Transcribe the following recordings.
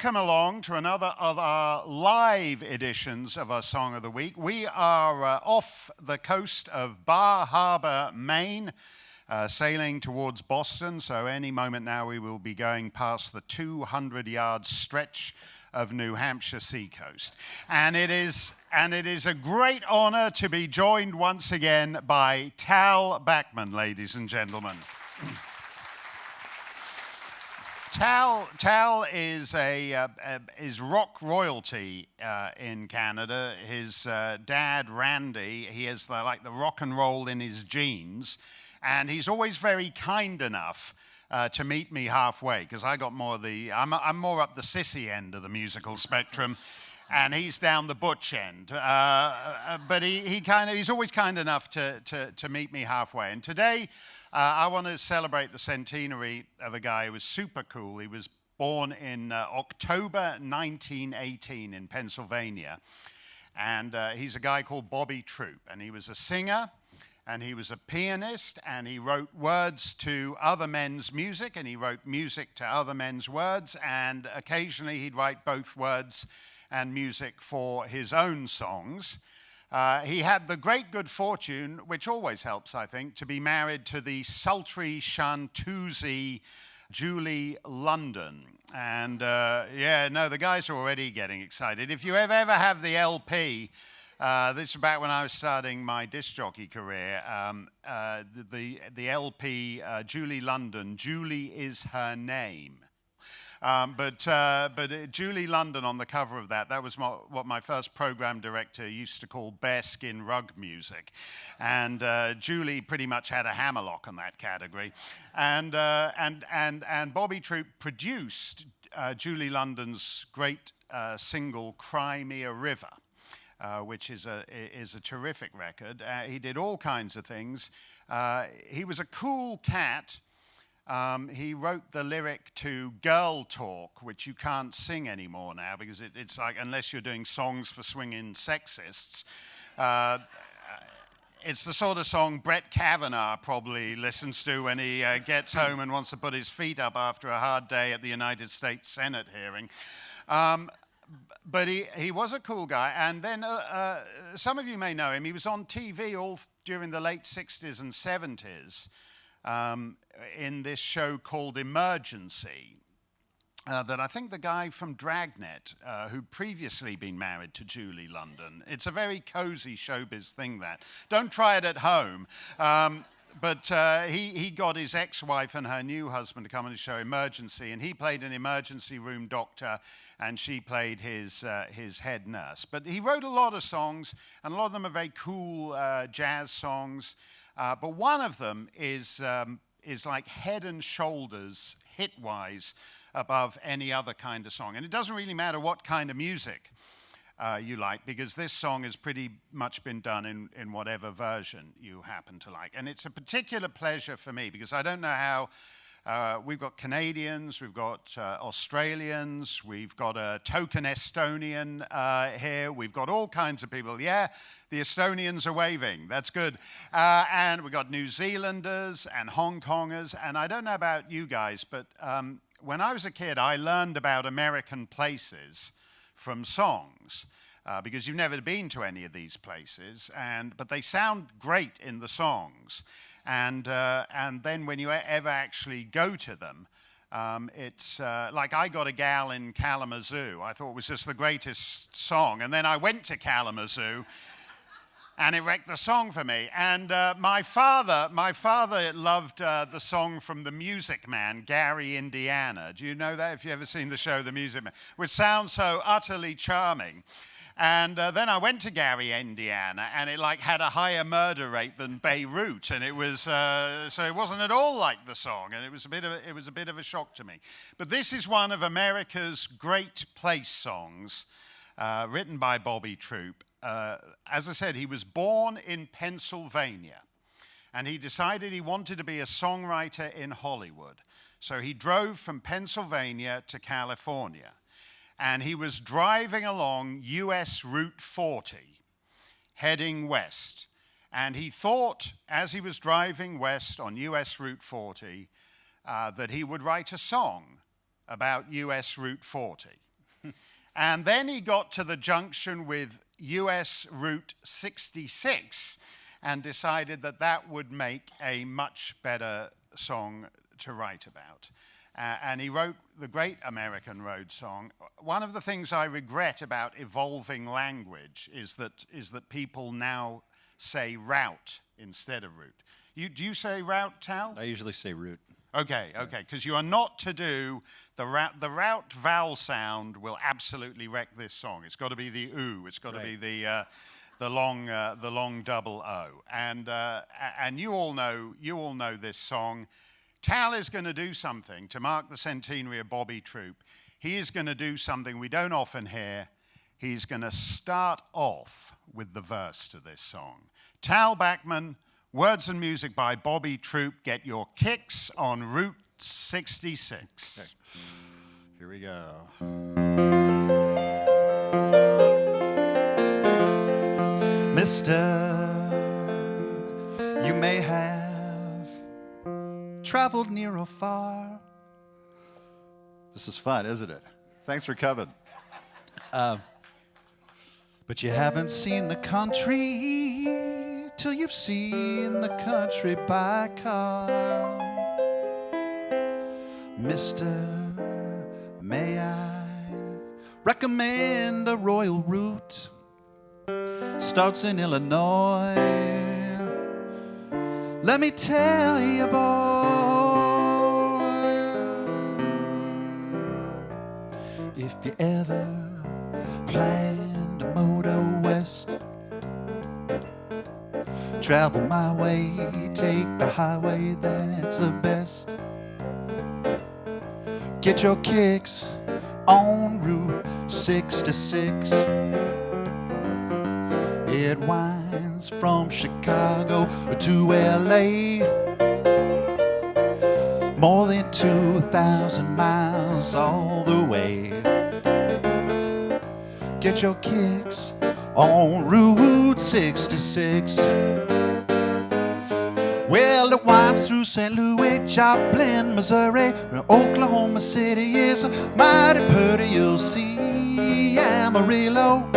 welcome along to another of our live editions of our Song of the Week. We are off the coast of Bar Harbor, Maine, sailing towards Boston. So any moment now we will be going past the 200-yard stretch of New Hampshire seacoast. And it is a great honor to be joined once again by Tal Bachman, ladies and gentlemen. Tal is is rock royalty in Canada. His dad, Randy, he has the rock and roll in his genes, and he's always very kind enough to meet me halfway, because I got more I'm more up the sissy end of the musical spectrum, and he's down the butch end. But he's always kind enough to meet me halfway. And today, I want to celebrate the centenary of a guy who was super cool. He was born in October 1918 in Pennsylvania. And he's a guy called Bobby Troup. And he was a singer, and he was a pianist, and he wrote words to other men's music, and he wrote music to other men's words. And occasionally he'd write both words and music for his own songs. He had the great good fortune, which always helps, I think, to be married to the sultry chanteuse Julie London. And the guys are already getting excited. If you ever have the LP, this is about when I was starting my disc jockey career, the LP, Julie London, Julie is her name. But Julie London on the cover of that was what my first program director used to call bearskin rug music. And Julie pretty much had a hammerlock in that category. And Bobby Troup produced Julie London's great single, Cry Me a River, which is a terrific record. He did all kinds of things. He was a cool cat. He wrote the lyric to Girl Talk, which you can't sing anymore now, because it's like, unless you're doing songs for swinging sexists, it's the sort of song Brett Kavanaugh probably listens to when he gets home and wants to put his feet up after a hard day at the United States Senate hearing. But he was a cool guy. And then some of you may know him. He was on TV all during the late 60s and 70s. In this show called Emergency, that I think the guy from Dragnet, who'd previously been married to Julie London, it's a very cozy showbiz thing, that. Don't try it at home. But he got his ex-wife and her new husband to come on the show Emergency, and he played an emergency room doctor, and she played his head nurse. But he wrote a lot of songs, and a lot of them are very cool jazz songs. But one of them is like head and shoulders, hit-wise, above any other kind of song. And it doesn't really matter what kind of music you like, because this song has pretty much been done in whatever version you happen to like. And it's a particular pleasure for me, because I don't know how. We've got Canadians, we've got Australians, we've got a token Estonian here, we've got all kinds of people. Yeah, the Estonians are waving, that's good. And we've got New Zealanders and Hong Kongers, and I don't know about you guys, but when I was a kid, I learned about American places from songs. Because you've never been to any of these places, but they sound great in the songs. And then when you ever actually go to them, it's like I Got a Gal in Kalamazoo. I thought it was just the greatest song. And then I went to Kalamazoo, and it wrecked the song for me. And my father loved the song from The Music Man, Gary, Indiana. Do you know that, if you've ever seen the show The Music Man? Which sounds so utterly charming. And then I went to Gary, Indiana, and it had a higher murder rate than Beirut, and it was so it wasn't at all like the song, and it was a bit of a shock to me. But this is one of America's great place songs, written by Bobby Troup. As I said, he was born in Pennsylvania, and he decided he wanted to be a songwriter in Hollywood. So he drove from Pennsylvania to California. And he was driving along US Route 40, heading west. And he thought, as he was driving west on US Route 40, that he would write a song about US Route 40. And then he got to the junction with US Route 66 and decided that that would make a much better song to write about. And he wrote the great American Road song. One of the things I regret about evolving language is that people now say route instead of route. Do you say route, Tal? I usually say route. Okay, because you are not to do the route vowel sound will absolutely wreck this song. It's got to be the oo. It's got to be the long double O. And you all know this song. Tal is going to do something to mark the centenary of Bobby Troup. He is going to do something we don't often hear. He's going to start off with the verse to this song. Tal Bachman, words and music by Bobby Troup. Get your kicks on Route 66. Okay. Here we go. Mister, you may have traveled near or far. This is fun, isn't it? Thanks for coming. But you haven't seen the country till you've seen the country by car. Mister, may I recommend a royal route? Starts in Illinois. Let me tell you, boy, if you ever plan to motor west, travel my way, take the highway, that's the best. Get your kicks on Route 66. It winds from Chicago to LA, more than 2,000 miles all the way. Get your kicks on Route 66. Well, it winds through St. Louis, Joplin, Missouri, and Oklahoma City is mighty pretty. You'll see Amarillo,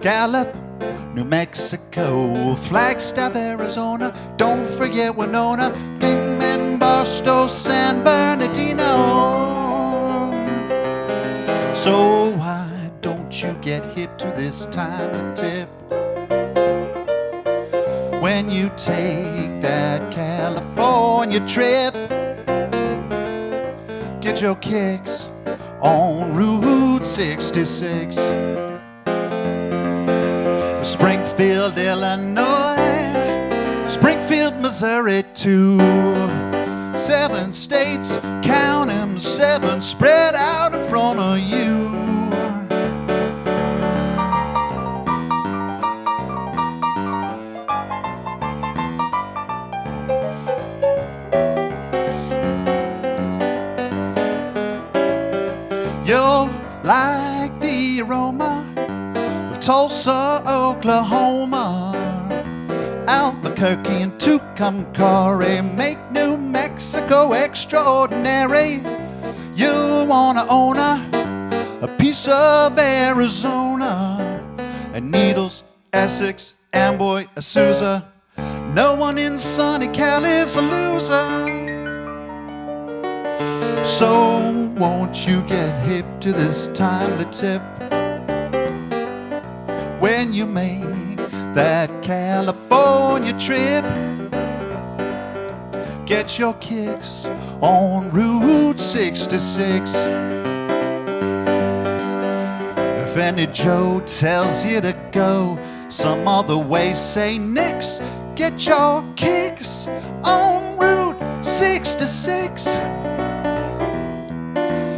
Gallup, New Mexico, Flagstaff, Arizona. Don't forget Winona, Kingman, Barstow, San Bernardino. So why don't you get hip to this time to tip when you take that California trip? Get your kicks on Route 66. Springfield, Illinois, Springfield, Missouri, too. 7 states, count 'em, 7 spread out in front of you. You'll like the aroma of Tulsa, Oklahoma, Albuquerque and Tucumcari make New Mexico extraordinary. You'll wanna own a piece of Arizona, and Needles, Essex, Amboy, Azusa. No one in sunny Cal is a loser. So won't you get hip to this timely tip when you make that California trip? Get your kicks on Route 66. If any Joe tells you to go some other way, say nix. Get your kicks on Route 66.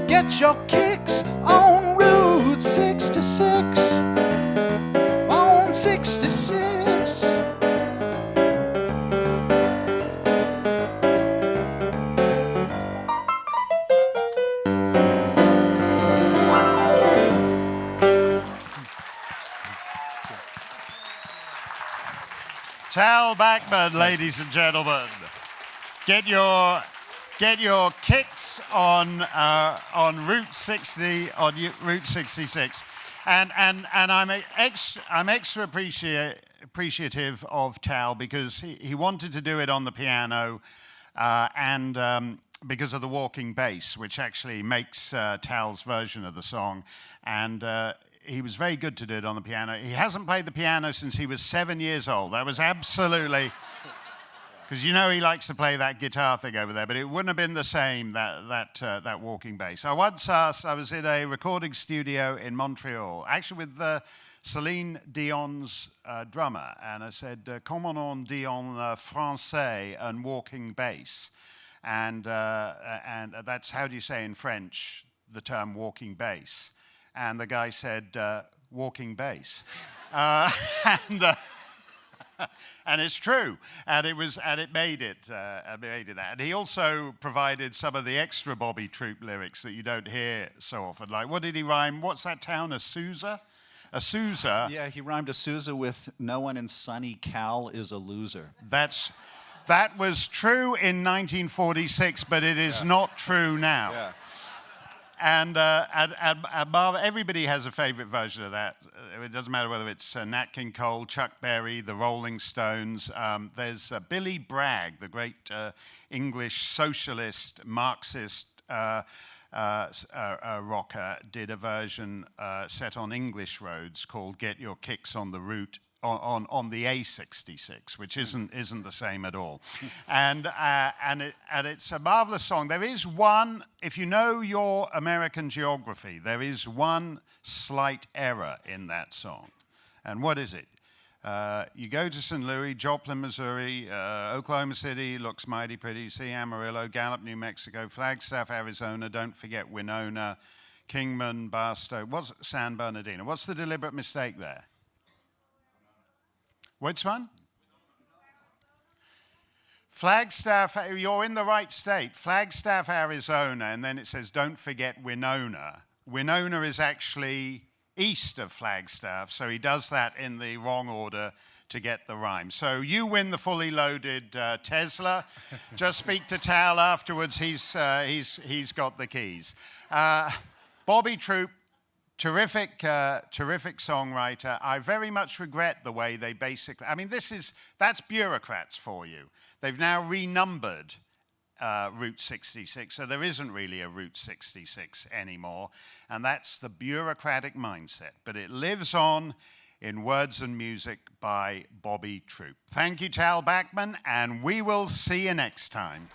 Get your kicks on Route 66. On 66. Tal Bachman, ladies and gentlemen. Get your Get your kicks on Route 60 Route 66, and I'm extra appreciative of Tal because he wanted to do it on the piano, and because of the walking bass, which actually makes Tal's version of the song, and he was very good to do it on the piano. He hasn't played the piano since he was 7 years old. That was absolutely. Because you know he likes to play that guitar thing over there, but it wouldn't have been the same, that walking bass. I was in a recording studio in Montreal, actually with Celine Dion's drummer, and I said, comment on Dion français and walking bass? And that's, how do you say in French, the term walking bass? And the guy said, walking bass. And it's true, and it made it that. And he also provided some of the extra Bobby Troup lyrics that you don't hear so often. Like, what did he rhyme? What's that town? Azusa? Azusa. Yeah, he rhymed Azusa with "No one in sunny Cal is a loser." That was true in 1946, but it is not true now. Yeah. And Bob, everybody has a favorite version of that. It doesn't matter whether it's Nat King Cole, Chuck Berry, the Rolling Stones. There's Billy Bragg, the great English socialist, Marxist rocker, did a version set on English roads called "Get Your Kicks on the Route." On the A66, which isn't the same at all, and it's a marvelous song. There is one, if you know your American geography, there is one slight error in that song, and what is it? You go to St. Louis, Joplin, Missouri, Oklahoma City looks mighty pretty. See Amarillo, Gallup, New Mexico, Flagstaff, Arizona. Don't forget Winona, Kingman, Barstow. What's San Bernardino? What's the deliberate mistake there? Which one? Flagstaff, you're in the right state. Flagstaff, Arizona, and then it says, don't forget Winona. Winona is actually east of Flagstaff, so he does that in the wrong order to get the rhyme. So you win the fully loaded Tesla. Just speak to Tal afterwards. He's got the keys. Bobby Troup. Terrific songwriter. I very much regret the way they basically, I mean, that's bureaucrats for you. They've now renumbered Route 66, so there isn't really a Route 66 anymore, and that's the bureaucratic mindset. But it lives on in words and music by Bobby Troup. Thank you, Tal Bachman, and we will see you next time.